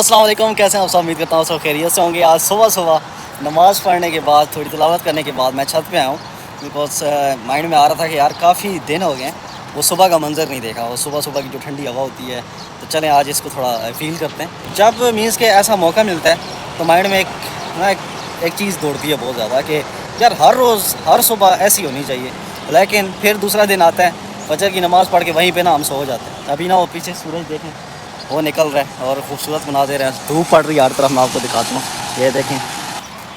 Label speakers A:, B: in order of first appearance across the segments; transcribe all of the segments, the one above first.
A: السلام علیکم، کیسے ہیں آپ سب؟ امید کرتا ہوں سب خیریت سے ہوں گے۔ آج صبح صبح نماز پڑھنے کے بعد، تھوڑی تلاوت کرنے کے بعد میں چھت پہ آیا ہوں، بیکاز مائنڈ میں آ رہا تھا کہ یار کافی دن ہو گئے ہیں وہ صبح کا منظر نہیں دیکھا، وہ صبح صبح کی جو ٹھنڈی ہوا ہوتی ہے، تو چلیں آج اس کو تھوڑا فیل کرتے ہیں۔ جب مینس کہ ایسا موقع ملتا ہے تو مائنڈ میں ایک چیز دوڑتی ہے بہت زیادہ کہ یار ہر روز ہر صبح ایسی ہونی چاہیے، لیکن پھر دوسرا دن آتا ہے، فجر کی نماز پڑھ کے وہیں پہ نا ہم سو جاتے ہیں۔ ابھی نا وہ پیچھے سورج دیکھیں، وہ نکل رہا ہے اور خوبصورت مناظر ہیں، دھوپ پڑ رہی ہے ہر طرف، میں آپ کو دکھاتا ہوں، یہ دیکھیں۔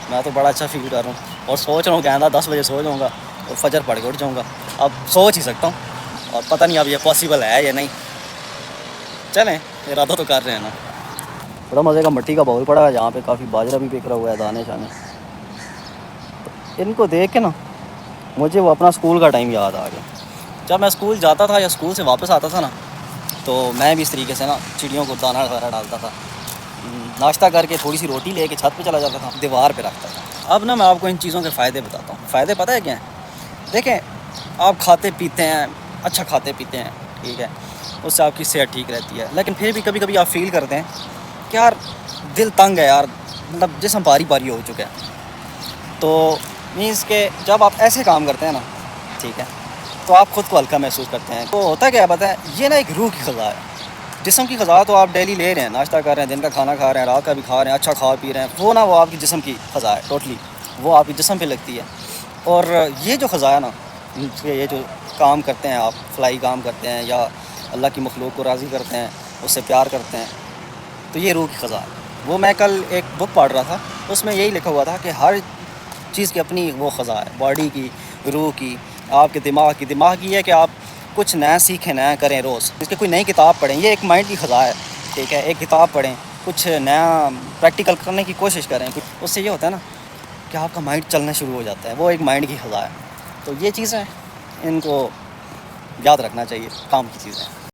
A: میں تو بڑا اچھا فیل کر رہا ہوں اور سوچ رہا ہوں کہ آئندہ 10 بجے سو جاؤں گا اور فجر پڑھ کے اٹھ جاؤں گا۔ اب سوچ ہی سکتا ہوں اور پتہ نہیں اب یہ پاسبل ہے یا نہیں، چلیں ارادہ تو کر رہے ہیں نا۔ بڑا مزے کا مٹی کا باؤل پڑا ہے جہاں پہ کافی باجرہ بھی بک رہا ہوا ہے، دانے شانے۔ ان کو دیکھ کے نا مجھے وہ اپنا اسکول کا ٹائم یاد آ گیا۔ جب میں اسکول جاتا تھا یا اسکول سے واپس آتا تھا نا، تو میں بھی اس طریقے سے نا چڑیوں کو دانہ وغیرہ ڈالتا تھا، ناشتہ کر کے تھوڑی سی روٹی لے کے چھت پہ چلا جاتا تھا، دیوار پہ رکھتا تھا۔ اب نا میں آپ کو ان چیزوں کے فائدے بتاتا ہوں۔ فائدے پتہ ہے کیا ہیں؟ دیکھیں، آپ کھاتے پیتے ہیں، اچھا کھاتے پیتے ہیں، ٹھیک ہے، اس سے آپ کی صحت ٹھیک رہتی ہے، لیکن پھر بھی کبھی کبھی آپ فیل کرتے ہیں کہ یار دل تنگ ہے، یار مطلب جسم بھاری بھاری ہو چکا ہے۔ تو مینس کہ جب آپ ایسے کام کرتے ہیں نا، ٹھیک ہے، تو آپ خود کو ہلکا محسوس کرتے ہیں۔ تو ہوتا کیا ہے پتہ ہے، یہ نا ایک روح کی غذا ہے۔ جسم کی غذا تو آپ ڈیلی لے رہے ہیں، ناشتہ کر رہے ہیں، دن کا کھانا کھا رہے ہیں، رات کا بھی کھا رہے ہیں، اچھا کھا پی رہے ہیں، وہ نا وہ آپ کی جسم کی غذا ہے، ٹوٹلی وہ آپ کے جسم پہ لگتی ہے۔ اور یہ جو غذا ہے نا، یہ جو کام کرتے ہیں آپ، فلائی کام کرتے ہیں یا اللہ کی مخلوق کو راضی کرتے ہیں، اس سے پیار کرتے ہیں، تو یہ روح کی غذا ہے۔ وہ میں کل ایک بک پڑھ رہا تھا، اس میں یہی لکھا ہوا تھا کہ ہر چیز کی اپنی وہ غذا ہے، باڈی کی، روح کی، آپ کے دماغ کی ہے کہ آپ کچھ نیا سیکھیں، نیا کریں روز، اس کی کوئی نئی کتاب پڑھیں، یہ ایک مائنڈ کی غذا ہے، ٹھیک ہے، ایک کتاب پڑھیں، کچھ نیا پریکٹیکل کرنے کی کوشش کریں، اس سے یہ ہوتا ہے نا کہ آپ کا مائنڈ چلنا شروع ہو جاتا ہے، وہ ایک مائنڈ کی غذا ہے۔ تو یہ چیزیں ان کو یاد رکھنا چاہیے، کام کی چیزیں۔